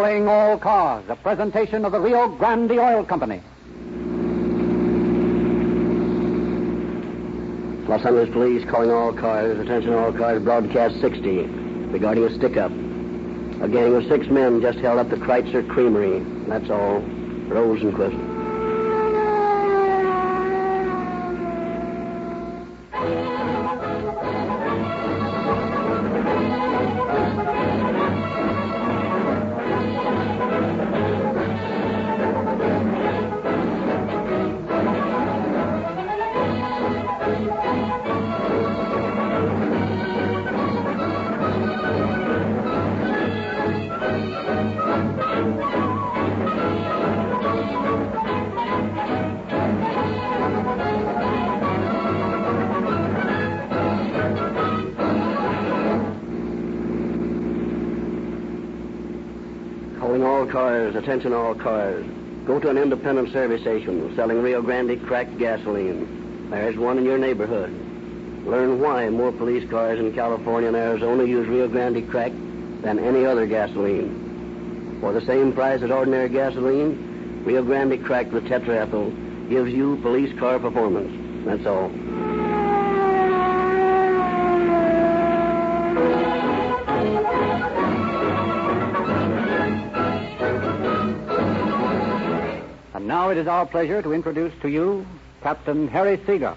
Calling all cars, a presentation of the Rio Grande Oil Company. Los Angeles Police calling all cars. Attention all cars, broadcast 60. Regarding a stick-up. A gang of 6 men just held up the Kreitzer Creamery. That's all. Rosenquist. All cars, attention all cars. Go to an independent service station selling Rio Grande cracked gasoline. There's one in your neighborhood. Learn why more police cars in California and Arizona use Rio Grande crack than any other gasoline. For the same price as ordinary gasoline, Rio Grande cracked with tetraethyl gives you police car performance. That's all. Now it is our pleasure to introduce to you Captain Harry Seeger,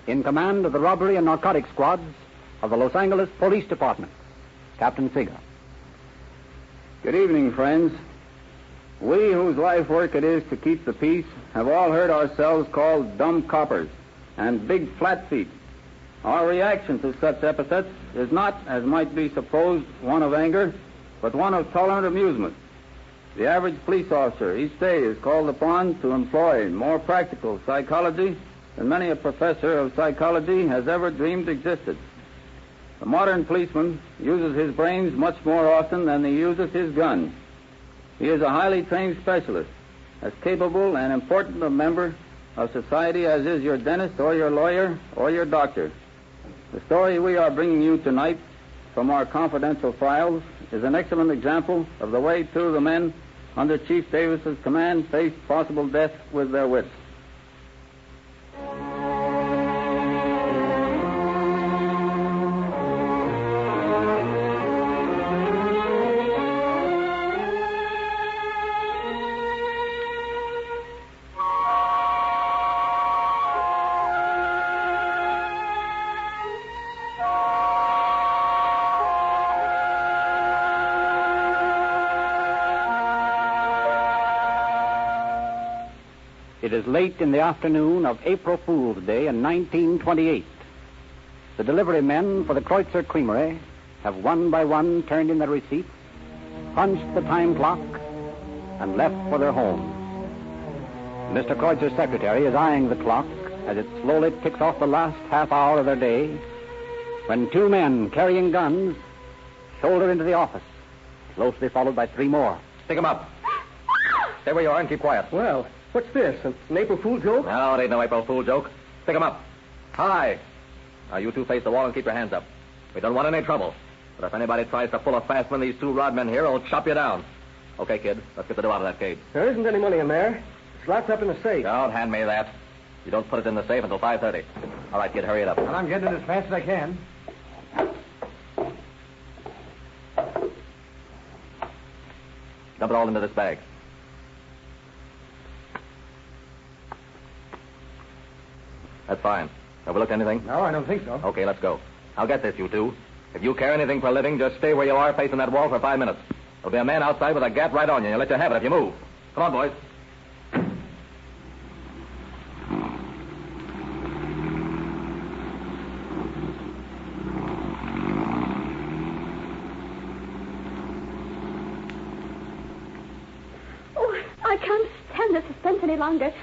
in command of the robbery and narcotics squads of the Los Angeles Police Department. Captain Seeger. Good evening, friends. We whose life work it is to keep the peace have all heard ourselves called dumb coppers and big flat feet. Our reaction to such epithets is not, as might be supposed, one of anger, but one of tolerant amusement. The average police officer each day is called upon to employ more practical psychology than many a professor of psychology has ever dreamed existed. The modern policeman uses his brains much more often than he uses his gun. He is a highly trained specialist, as capable and important a member of society as is your dentist or your lawyer or your doctor. The story we are bringing you tonight from our confidential files is an excellent example of the way two of the men under Chief Davis's command faced possible death with their wits. It is late in the afternoon of April Fool's Day in 1928. The delivery men for the Kreutzer Creamery have one by one turned in their receipts, punched the time clock, and left for their homes. Mr. Kreutzer's secretary is eyeing the clock as it slowly ticks off the last half hour of their day when 2 men carrying guns shoulder into the office, closely followed by 3 more. Stick 'em up. Stay where you are and keep quiet. Well, what's this, an April Fool joke? No, it ain't no April Fool joke. Stick 'em up. Hi. Now, you two face the wall and keep your hands up. We don't want any trouble. But if anybody tries to pull a fast one, these 2 rodmen here will chop you down. Okay, kid, let's get the dough out of that cage. There isn't any money in there. It's locked up in the safe. Don't hand me that. You don't put it in the safe until 5:30. All right, kid, hurry it up. Well, I'm getting it as fast as I can. Dump it all into this bag. That's fine. Have we looked at anything? No, I don't think so. Okay, let's go. I'll get this, you two. If you care anything for a living, just stay where you are facing that wall for 5 minutes. There'll be a man outside with a gat right on you. You'll let you have it if you move. Come on, boys. I can't stand the suspense any longer.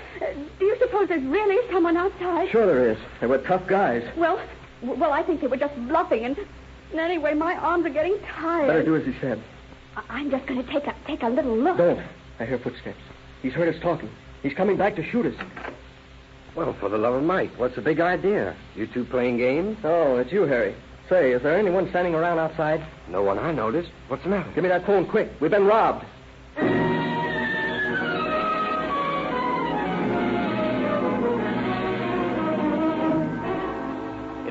Do you suppose there's really someone outside? Sure there is. They were tough guys. Well, I think they were just bluffing, and anyway, my arms are getting tired. Better do as he said. I'm just going to take a little look. Don't. I hear footsteps. He's heard us talking. He's coming back to shoot us. Well, for the love of Mike, what's the big idea? You two playing games? Oh, it's you, Harry. Say, is there anyone standing around outside? No one I noticed. What's the matter? Give me that phone quick. We've been robbed.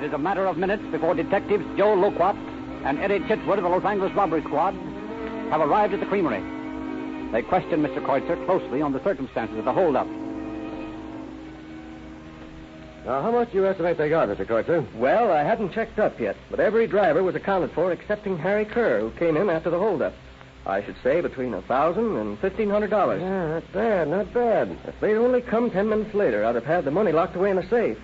is a matter of minutes before detectives Joe Loquat and Eddie Chitwood of the Los Angeles Robbery Squad have arrived at the creamery. They question Mr. Kreutzer closely on the circumstances of the holdup. Now, how much do you estimate they got, Mr. Kreutzer? Well, I hadn't checked up yet, but every driver was accounted for excepting Harry Kerr, who came in after the holdup. I should say between $1,000 and $1,500. Yeah, not bad, not bad. If they'd only come 10 minutes later, I'd have had the money locked away in a safe.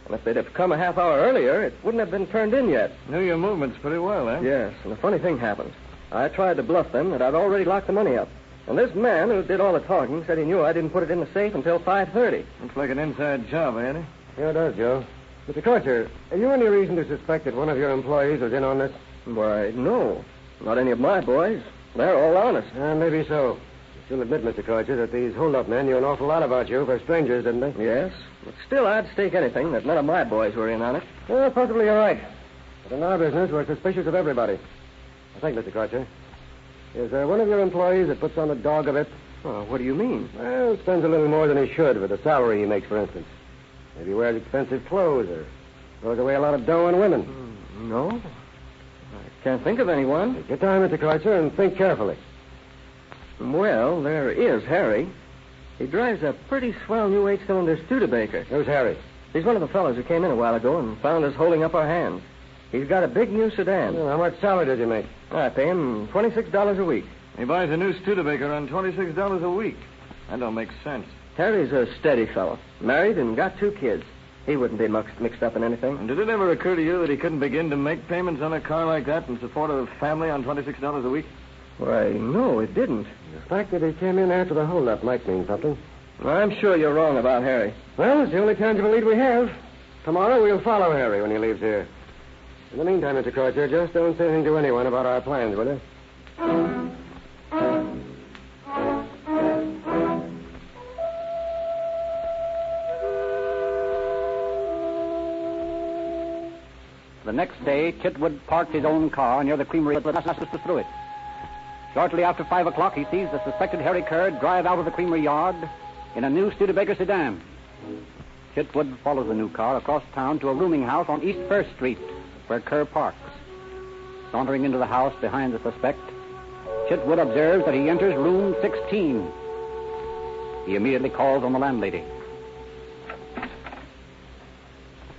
And if they'd have come a half hour earlier, it wouldn't have been turned in yet. Knew your movements pretty well, eh? Yes, and a funny thing happened. I tried to bluff them that I'd already locked the money up. And this man who did all the talking said he knew I didn't put it in the safe until 5:30. Looks like an inside job, Eddie. Yeah, it does, Joe. Mr. Kreutzer, have you any reason to suspect that one of your employees was in on this? Why, no. Not any of my boys. They're all honest. Maybe so. You'll admit, Mr. Kreutzer, that these hold-up men knew an awful lot about you for strangers, didn't they? Yes, but still I'd stake anything that none of my boys were in on it. Well, possibly you're right. But in our business, we're suspicious of everybody. I think, Mr. Kreutzer, is there one of your employees that puts on the dog a bit? Oh, what do you mean? Well, spends a little more than he should with the salary he makes, for instance. Maybe he wears expensive clothes or throws away a lot of dough on women. No. I can't think of anyone. Take your time, Mr. Kreutzer, and think carefully. Well, there is Harry. He drives a pretty swell new 8-cylinder Studebaker. Who's Harry? He's one of the fellows who came in a while ago and found us holding up our hands. He's got a big new sedan. Well, how much salary does he make? I pay him $26 a week. He buys a new Studebaker on $26 a week. That don't make sense. Harry's a steady fellow. Married and got 2 kids. He wouldn't be mixed up in anything. And did it ever occur to you that he couldn't begin to make payments on a car like that in support of a family on $26 a week? Why, no, it didn't. The fact that he came in after the holdup might mean something. I'm sure you're wrong about Harry. Well, it's the only tangible lead we have. Tomorrow we'll follow Harry when he leaves here. In the meantime, Mr. Kreutzer, just don't say anything to anyone about our plans, will you? The next day, Chitwood parked his own car near the creamery and passes through it. Shortly after 5 o'clock, he sees the suspected Harry Kerr drive out of the creamery yard in a new Studebaker sedan. Chitwood follows the new car across town to a rooming house on East First Street, where Kerr parks. Sauntering into the house behind the suspect, Chitwood observes that he enters room 16. He immediately calls on the landlady.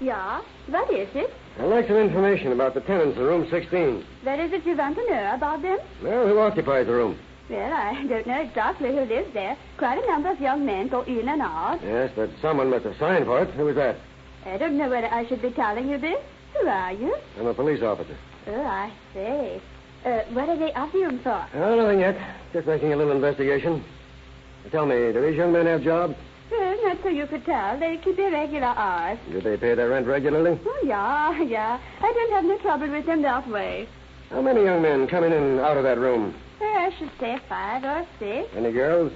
Yeah, what is it? I'd like some information about the tenants in room 16. What is it you want to know about them? Well, who occupies the room? Well, I don't know exactly who lives there. Quite a number of young men go in and out. Yes, but someone must have signed for it. Who was that? I don't know whether I should be telling you this. Who are you? I'm a police officer. Oh, I see. What are they after you for? Oh, nothing yet. Just making a little investigation. Tell me, do these young men have jobs? Well, not so you could tell. They keep their regular hours. Do they pay their rent regularly? Oh, yeah. I don't have no trouble with them that way. How many young men come in and out of that room? I should say 5 or 6. Any girls?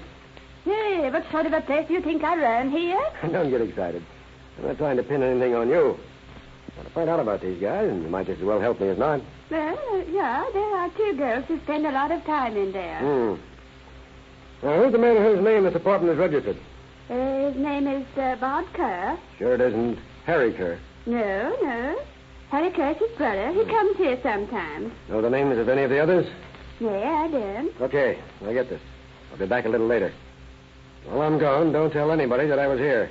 Hey, what sort of a place do you think I run here? Don't get excited. I'm not trying to pin anything on you. I want to find out about these guys, and you might just as well help me as not. Well, yeah, there are 2 girls who spend a lot of time in there. Now, who's the man whose name this apartment is registered? His name is Bob Kerr. Sure it isn't Harry Kerr. No. Harry Kerr's his brother. He comes here sometimes. Know the names of any of the others? Yeah, I do. Okay, I get this. I'll be back a little later. While I'm gone, don't tell anybody that I was here.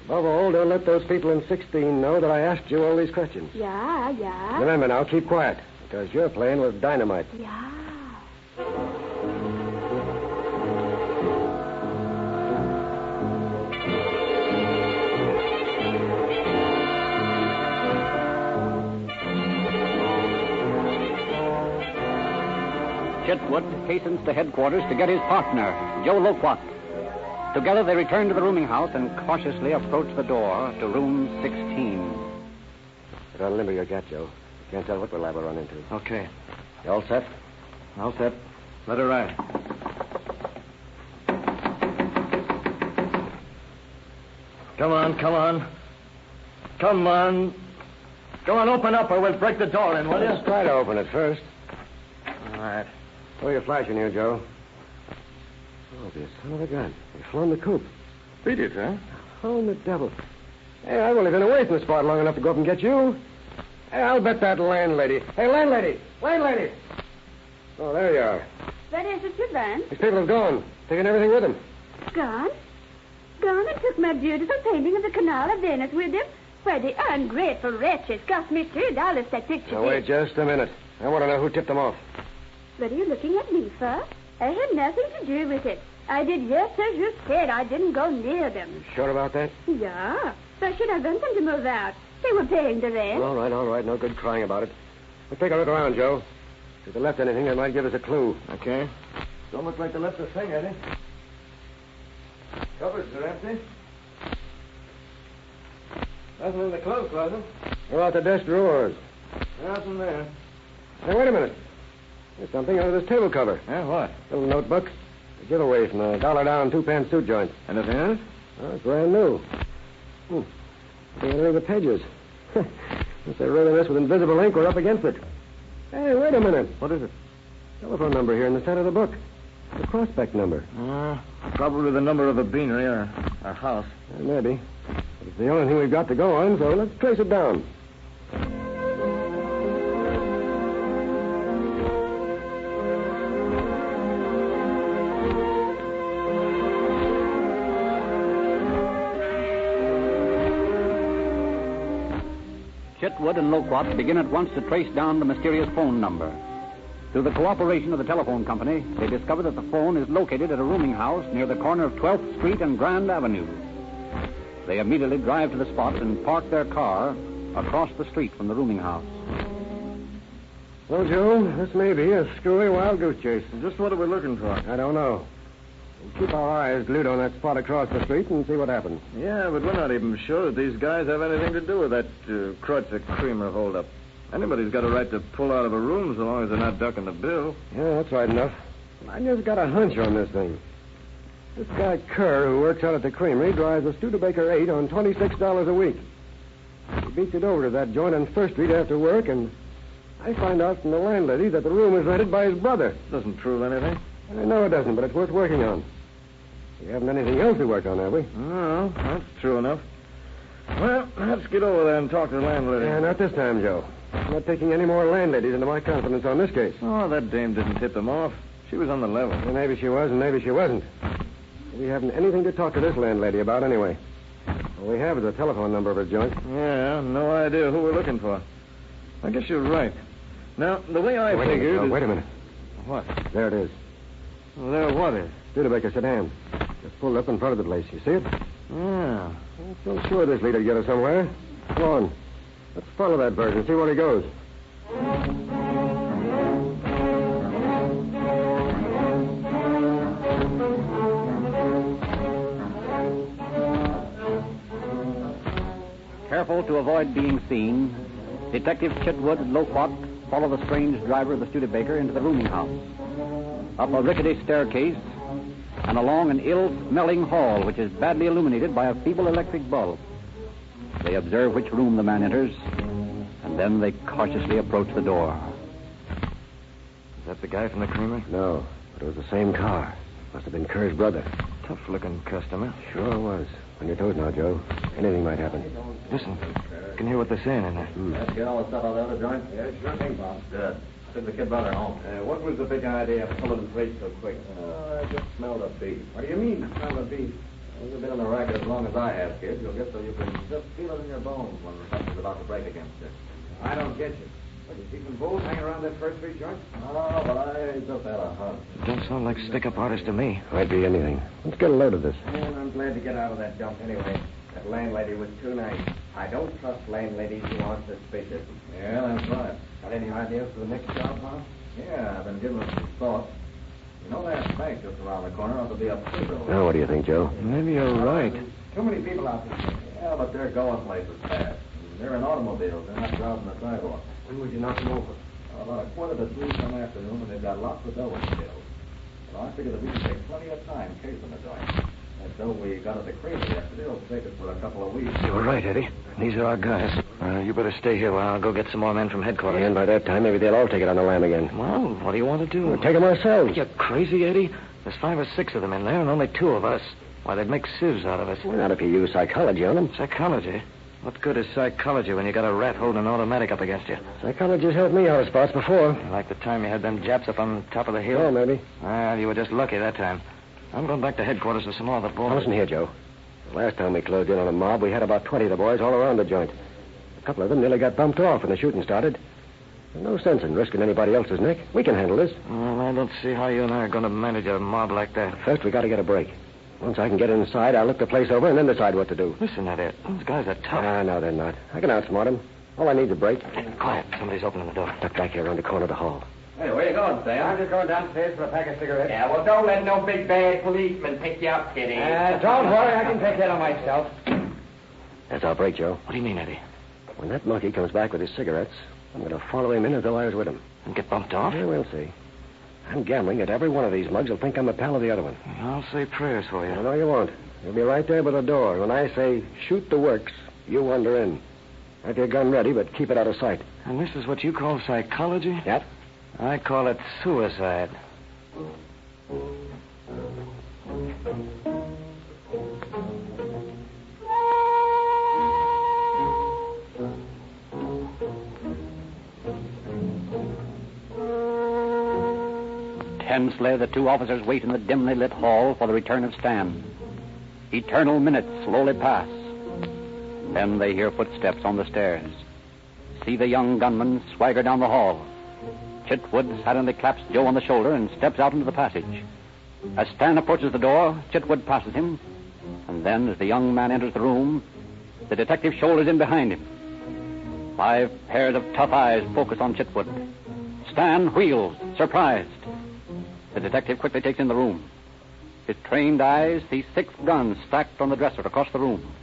Above all, don't let those people in 16 know that I asked you all these questions. Yeah. Remember now, keep quiet, because you're playing with dynamite. Yeah. Chitwood hastens to headquarters to get his partner, Joe Loquat. Together they return to the rooming house and cautiously approach the door to room 16. But unlimber your gat, Joe. You can't tell what we're liable to run into. Okay. You all set? All set. Let her ride. Come on. Come on, open up or we'll break the door in, will you? Just try to open it first. All right. Throw your flash in here, Joe. Oh, dear son of a gun. They flown the coop. Beat it, huh? How in the devil? Hey, I've only been away from the spot long enough to go up and get you. Hey, I'll bet that landlady. Hey, landlady! Landlady! Oh, there you are. Where is it, Van? These people have gone. Taken everything with them. Gone? Gone and took my beautiful painting of the Canal of Venice with them? Why, the ungrateful wretches cost me $3 that picture. Now, wait just a minute. I want to know who tipped them off. What are you looking at me for? I had nothing to do with it. I did just as you said. I didn't go near them. You sure about that? Yeah. So should I want them to move out? They were paying the rent. All right. No good crying about it. We'll take a look around, Joe. If they left anything, that might give us a clue. Okay. Don't look like they left a thing, Eddie. Cupboards are empty. Nothing in the clothes closet. What about the desk drawers? Nothing there. Hey, wait a minute. There's something under this table cover. Yeah, what? Little notebook. A giveaway from the $1 down 2-pan suit joint. Anything in it? Oh, it's brand new. There are the pages. If they wrote this with invisible ink, we're up against it. Hey, wait a minute. What is it? Telephone number here in the center of the book. The prospect number. Probably the number of a beanery or a house. Maybe. But it's the only thing we've got to go on, so let's trace it down. Chitwood and Loquat begin at once to trace down the mysterious phone number. Through the cooperation of the telephone company, they discover that the phone is located at a rooming house near the corner of 12th Street and Grand Avenue. They immediately drive to the spot and park their car across the street from the rooming house. Well, Joe, this may be a screwy wild goose chase. Just what are we looking for? I don't know. We'll keep our eyes glued on that spot across the street and see what happens. Yeah, but we're not even sure that these guys have anything to do with that Kreutzer Creamer holdup. Anybody's got a right to pull out of a room so long as they're not ducking the bill. Yeah, that's right enough. I just got a hunch on this thing. This guy Kerr, who works out at the creamery, drives a Studebaker 8 on $26 a week. He beats it over to that joint on First Street after work, and I find out from the landlady that the room was rented by his brother. Doesn't prove anything. I know it doesn't, but it's worth working on. We haven't anything else to work on, have we? No, that's true enough. Well, let's get over there and talk to the landlady. Yeah, not this time, Joe. I'm not taking any more landladies into my confidence on this case. Oh, that dame didn't tip them off. She was on the level. Well, maybe she was, and maybe she wasn't. We haven't anything to talk to this landlady about anyway. All we have is a telephone number of her joint. Yeah, no idea who we're looking for. I guess you're right. Now, the way I figured... Wait a minute. What? There it is. Well, there what is? Studebaker sedan. Just pulled up in front of the place. You see it? Yeah. I'm so sure this leader'd get us somewhere. Come on. Let's follow that bird and see where he goes. Careful to avoid being seen, Detective Chitwood and Loquat follow the strange driver of the Studebaker into the rooming house, up a rickety staircase, and along an ill-smelling hall which is badly illuminated by a feeble electric bulb. They observe which room the man enters, and then they cautiously approach the door. Is that the guy from the creamery? No, but it was the same car. Must have been Kerr's brother. Tough-looking customer. Sure was. On your toes now, Joe. Anything might happen. Listen, you can hear what they're saying in there. Let's get all the stuff out of the other joint. Yeah, sure thing, Bob. Good. I took the kid brother home. What was the big idea of pulling freight so quick? I just smelled a beef. What do you mean, smell of beef? Well, you've been on the racket as long as I have, kid. You'll get so you can just feel it in your bones when something's about to break against you. I don't get you. What, you keep them both hanging around that First Street joint? Oh, but I just had a hunt. Don't sound like stick-up artist to me. Might be anything. Let's get a load of this. And I'm glad to get out of that dump anyway. That landlady was too nice. I don't trust landladies who aren't suspicious. Yeah, that's right. Got any ideas for the next job, Bob? Yeah, I've been giving it some thought. You know that bank just around the corner ought to be a pre-build. Now, what do you think, Joe? Maybe you're right. Too many people out there. Yeah, but they're going places fast. They're in automobiles. They're not driving the sidewalk. When would you knock them over? About 2:45 some afternoon, and they've got lots of dough in the bills. Well, I figure that we can take plenty of time casing the joint. That dough we got at the creamery yesterday will take us for a couple of weeks. You're right, Eddie. These are our guys. You better stay here while I'll go get some more men from headquarters. And by that time, maybe they'll all take it on the lam again. Well, what do you want to do? We'll take them ourselves. You're crazy, Eddie. There's 5 or 6 of them in there and only 2 of us. Why, they'd make sieves out of us. Well, not if you use psychology on them. Psychology? What good is psychology when you got a rat holding an automatic up against you? Psychology's helped me out of spots before. Like the time you had them Japs up on top of the hill? Oh, maybe. Well, you were just lucky that time. I'm going back to headquarters with some more of the boys. Now, listen here, Joe. The last time we closed in on a mob, we had about 20 of the boys all around the joint. A couple of them nearly got bumped off when the shooting started. There's no sense in risking anybody else's neck. We can handle this. Well, I don't see how you and I are going to manage a mob like that. First, we got to get a break. Once I can get inside, I'll look the place over and then decide what to do. Listen at it. Those guys are tough. No, they're not. I can outsmart them. All I need is a break. Quiet. Somebody's opening the door. Duck back here around the corner of the hall. Hey, where you going, Sam? I'm just going downstairs for a pack of cigarettes. Yeah, well, don't let no big bad policeman pick you up, Kitty. Don't worry. I can take care of myself. That's our break, Joe. What do you mean, Eddie? When that monkey comes back with his cigarettes, I'm going to follow him in as though I was with him. And get bumped off? Yeah, we'll see. I'm gambling that every one of these mugs will think I'm a pal of the other one. I'll say prayers for you. No, you won't. You'll be right there by the door. When I say shoot the works, you wander in. Have your gun ready, but keep it out of sight. And this is what you call psychology? Yep. I call it suicide. Tensely, the two officers wait in the dimly lit hall for the return of Stan. Eternal minutes slowly pass. Then they hear footsteps on the stairs. See the young gunman swagger down the hall. Chitwood suddenly claps Joe on the shoulder and steps out into the passage. As Stan approaches the door, Chitwood passes him. And then, as the young man enters the room, the detective shoulders in behind him. 5 pairs of tough eyes focus on Chitwood. Stan wheels, surprised. The detective quickly takes in the room. His trained eyes see 6 guns stacked on the dresser across the room.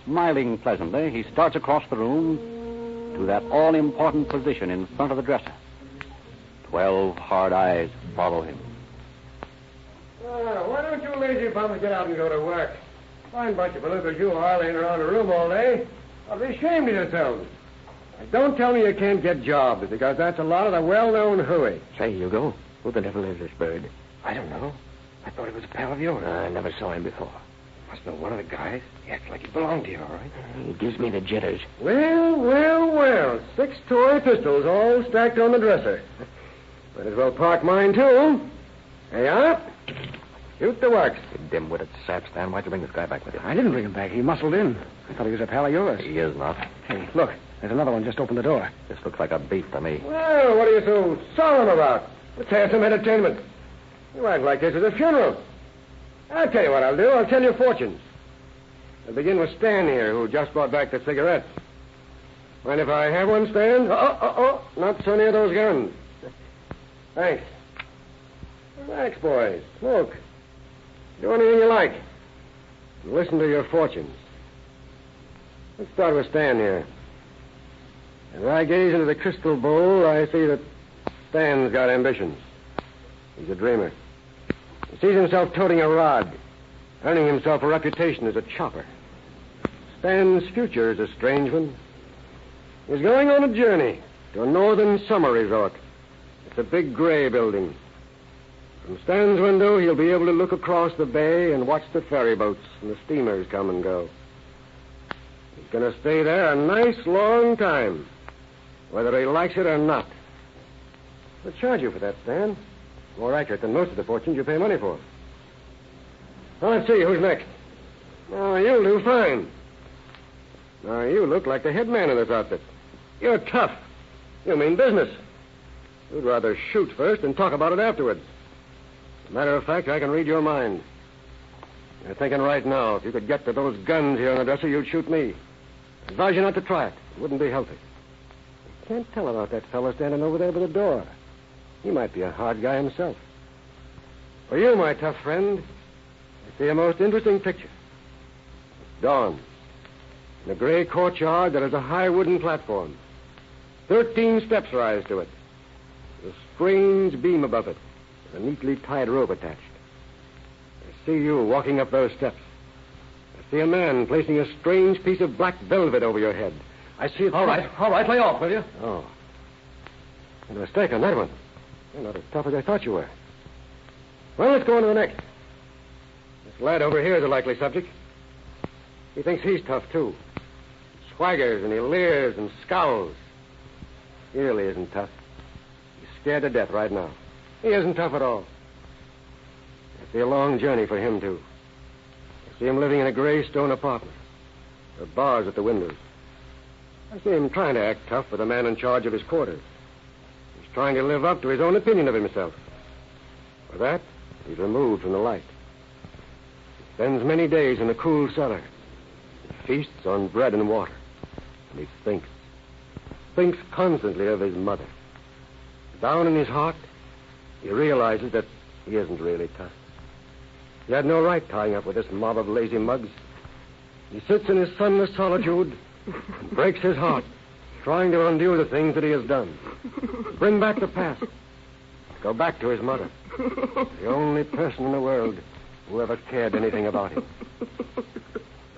Smiling pleasantly, he starts across the room to that all-important position in front of the dresser. 12 hard eyes follow him. Why don't you lazy bums get out and go to work? Fine bunch of belugas you are laying around the room all day. I'll be ashamed of yourselves. And don't tell me you can't get jobs, because that's a lot of the well-known hooey. Say, Hugo, who the devil is this bird? I don't know. I thought he was a pal of yours. I never saw him before. Must know one of the guys. He acts like he belonged to you, all right? He gives me the jitters. Well. 6 toy pistols all stacked on the dresser. Might as well park mine, too. Hey, up. Shoot the works. You dim-witted sap, Stan. Why'd you bring this guy back with you? I didn't bring him back. He muscled in. I thought he was a pal of yours. He is not. Hey, look. There's another one just opened the door. This looks like a beef to me. Well, what are you so solemn about? Let's have some entertainment. You act like this is a funeral. I'll tell you what I'll do. I'll tell you fortunes. I'll begin with Stan here, who just brought back the cigarettes. Mind if I have one, Stan? Not so near those guns. Thanks. Relax, boys. Smoke. Do anything you like. And listen to your fortunes. Let's start with Stan here. As I gaze into the crystal bowl, I see that Stan's got ambitions. He's a dreamer. He sees himself toting a rod, earning himself a reputation as a chopper. Stan's future is a strange one. He's going on a journey to a northern summer resort. It's a big gray building. From Stan's window, he'll be able to look across the bay and watch the ferry boats and the steamers come and go. He's going to stay there a nice long time, whether he likes it or not. They'll charge you for that, Stan. More accurate than most of the fortunes you pay money for. Well, let's see. Who's next? Oh, you'll do fine. Now, you look like the head man of this outfit. You're tough. You mean business. You'd rather shoot first and talk about it afterwards. As a matter of fact, I can read your mind. You're thinking right now, if you could get to those guns here on the dresser, you'd shoot me. I advise you not to try it. It wouldn't be healthy. You can't tell about that fellow standing over there by the door. He might be a hard guy himself. For you, my tough friend, I see a most interesting picture. It's dawn. In a gray courtyard, there is a high wooden platform. 13 steps rise to it. There's a strange beam above it, with a neatly tied rope attached. I see you walking up those steps. I see a man placing a strange piece of black velvet over your head. I see it. All right, lay off, will you? Oh. Made a mistake on that one. You're not as tough as I thought you were. Well, let's go on to the next. This Lad over here is a likely subject. He thinks he's tough, too. Swaggers and he leers and scowls. He really isn't tough. He's scared to death right now. He isn't tough at all. I see a long journey for him, too. I see him living in a gray stone apartment. There are bars at the windows. I see him trying to act tough for the man in charge of his quarters. He's trying to live up to his own opinion of himself. For that, he's removed from the light. He spends many days in a cool cellar. He feasts on bread and water. And he thinks constantly of his mother. Down in his heart, he realizes that he isn't really tough. He had no right tying up with this mob of lazy mugs. He sits in his sunless solitude and breaks his heart, trying to undo the things that he has done. Bring back the past. Go back to his mother. The only person in the world who ever cared anything about him.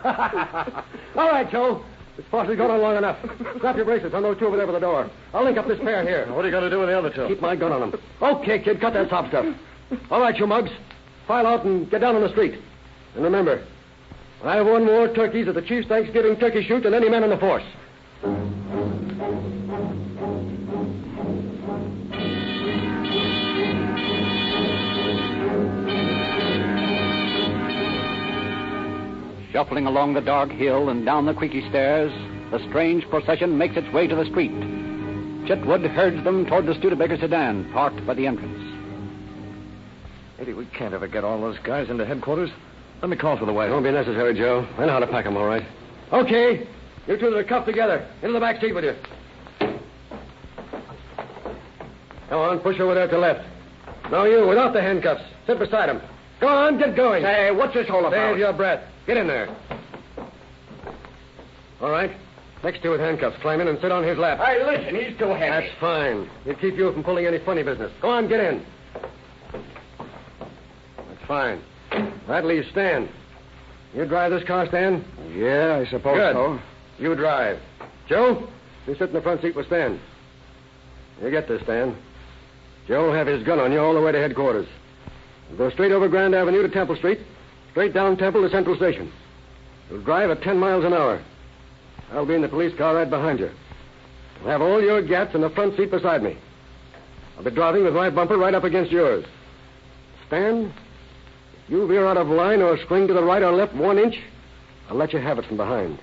All right, Joe. This farce has gone on long enough. Strap your bracelets on those two over there by the door. I'll link up this pair here. What are you going to do with the other two? Keep my gun on them. Okay, kid, cut that top stuff. All right, you mugs. File out and get down on the street. And remember, I have won more turkeys at the Chief's Thanksgiving turkey shoot than any man in the force. Shuffling along the dark hill and down the creaky stairs, the strange procession makes its way to the street. Chitwood herds them toward the Studebaker sedan, parked by the entrance. Maybe we can't ever get all those guys into headquarters. Let me call for the wagon. Won't be necessary, Joe. I know how to pack them all right. Okay. You two that are cuffed together. Into the back seat with you. Come on, push over there to the left. Now you, without the handcuffs. Sit beside him. Go on, get going. Hey, what's this all about? Save your breath. Get in there. All right. Next two with handcuffs. Climb in and sit on his lap. Hey, listen, he's too heavy. That's fine. He'll keep you from pulling any funny business. Go on, get in. That's fine. That leaves Stan. You drive this car, Stan? Yeah, I suppose Good. so. You drive. Joe, you sit in the front seat with Stan. You get this, Stan. Joe will have his gun on you all the way to headquarters. You'll go straight over Grand Avenue to Temple Street, straight down Temple to Central Station. You'll drive at 10 miles an hour. I'll be in the police car right behind you. You'll have all your gats in the front seat beside me. I'll be driving with my bumper right up against yours. Stan, if you veer out of line or swing to the right or left 1 inch, I'll let you have it from behind.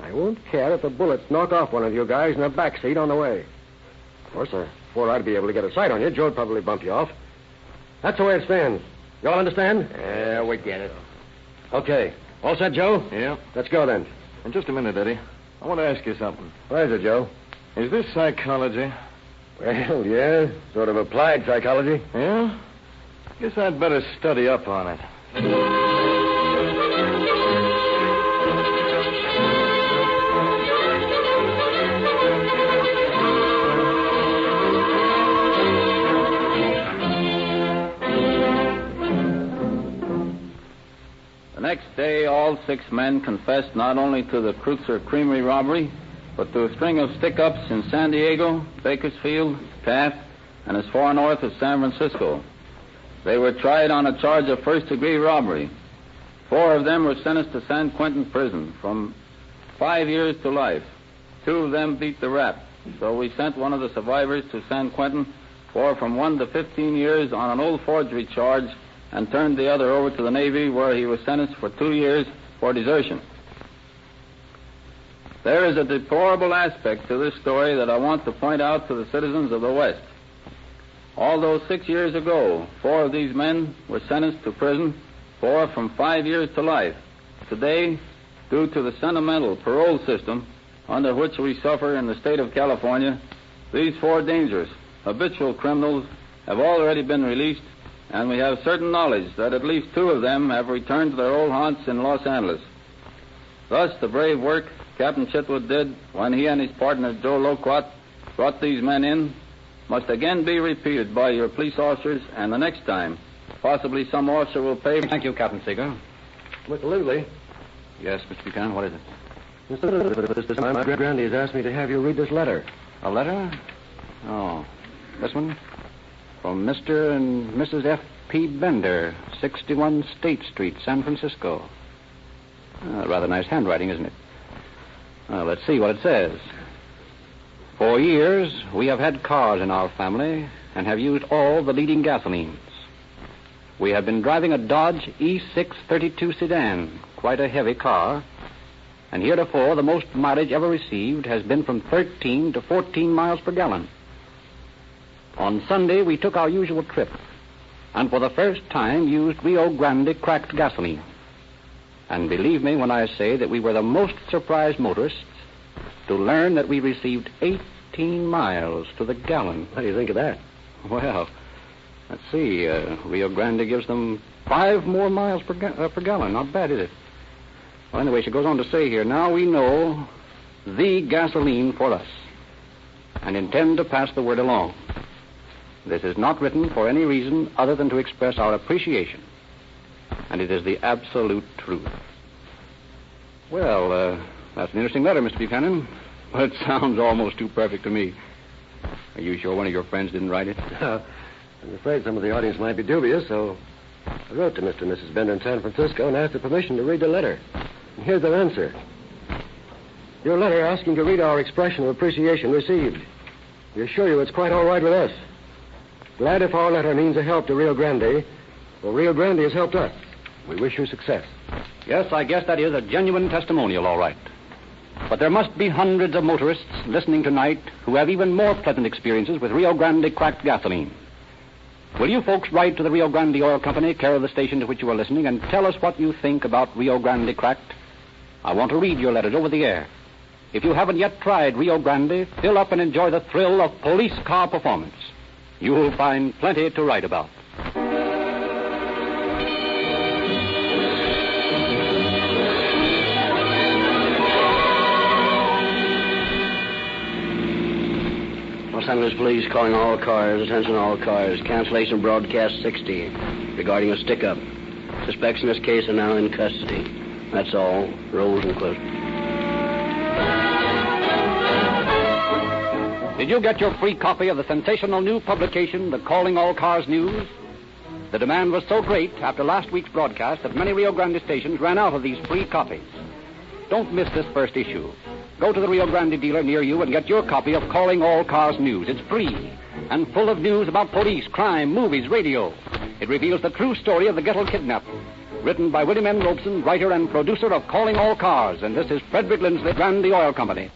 I won't care if the bullets knock off one of you guys in the back seat on the way. Of course, before I'd be able to get a sight on you, Joe'd probably bump you off. That's the way it stands. You all understand? Yeah, we get it. Okay. All set, Joe? Yeah. Let's go, then. In just a minute, Eddie. I want to ask you something. What is it, Joe? Is this psychology? Well, yeah. Sort of applied psychology. Yeah? Guess I'd better study up on it. The next day, all 6 men confessed not only to the Kreutzer Creamery robbery, but to a string of stick-ups in San Diego, Bakersfield, Taft, and as far north as San Francisco. They were tried on a charge of first-degree robbery. 4 of them were sentenced to San Quentin prison from 5 years to life. 2 of them beat the rap, so we sent one of the survivors to San Quentin for from 1 to 15 years on an old forgery charge and turned the other over to the Navy, where he was sentenced for 2 years for desertion. There is a deplorable aspect to this story that I want to point out to the citizens of the West. Although 6 years ago, 4 of these men were sentenced to prison for from 5 years to life, today, due to the sentimental parole system under which we suffer in the state of California, these 4 dangerous, habitual criminals have already been released, and we have certain knowledge that at least 2 of them have returned to their old haunts in Los Angeles. Thus, the brave work Captain Chitwood did when he and his partner Joe Loquat brought these men in must again be repeated by your police officers, and the next time, possibly some officer will pay. Thank you, Captain Seeger. Mr. Lively. Yes, Mr. Buchanan, what is it? Mr. This time, Grandy has asked me to have you read this letter. A letter? Oh, this one? From Mr. and Mrs. F. P. Bender, 61 State Street, San Francisco. Rather nice handwriting, isn't it? Let's see what it says. For years, we have had cars in our family and have used all the leading gasolines. We have been driving a Dodge E632 sedan, quite a heavy car, and heretofore the most mileage ever received has been from 13 to 14 miles per gallon. On Sunday, we took our usual trip, and for the first time used Rio Grande cracked gasoline. And believe me when I say that we were the most surprised motorists to learn that we received 18 miles to the gallon. What do you think of that? Well, let's see. Rio Grande gives them 5 more miles per gallon. Not bad, is it? Well, anyway, she goes on to say here, now we know the gasoline for us and intend to pass the word along. This is not written for any reason other than to express our appreciation, and it is the absolute truth. Well, that's an interesting letter, Mr. Buchanan. But it sounds almost too perfect to me. Are you sure one of your friends didn't write it? I'm afraid some of the audience might be dubious, so I wrote to Mr. and Mrs. Bender in San Francisco and asked their permission to read the letter. And here's their answer. Your letter asking to read our expression of appreciation received. We assure you it's quite all right with us. Glad if our letter means a help to Rio Grande, well, Rio Grande has helped us. We wish you success. Yes, I guess that is a genuine testimonial, all right. But there must be hundreds of motorists listening tonight who have even more pleasant experiences with Rio Grande cracked gasoline. Will you folks write to the Rio Grande Oil Company, care of the station to which you are listening, and tell us what you think about Rio Grande cracked? I want to read your letters over the air. If you haven't yet tried Rio Grande, fill up and enjoy the thrill of police car performance. You'll find plenty to write about. Los Angeles Police calling all cars. Attention all cars. Cancellation broadcast 60 regarding a stick-up. Suspects in this case are now in custody. That's all. Rosenquist. Did you get your free copy of the sensational new publication, the Calling All Cars News? The demand was so great after last week's broadcast that many Rio Grande stations ran out of these free copies. Don't miss this first issue. Go to the Rio Grande dealer near you and get your copy of Calling All Cars News. It's free and full of news about police, crime, movies, radio. It reveals the true story of the ghetto kidnapping. Written by William N Robson, writer and producer of Calling All Cars. And this is Frederick Lindsley, Grande Oil Company.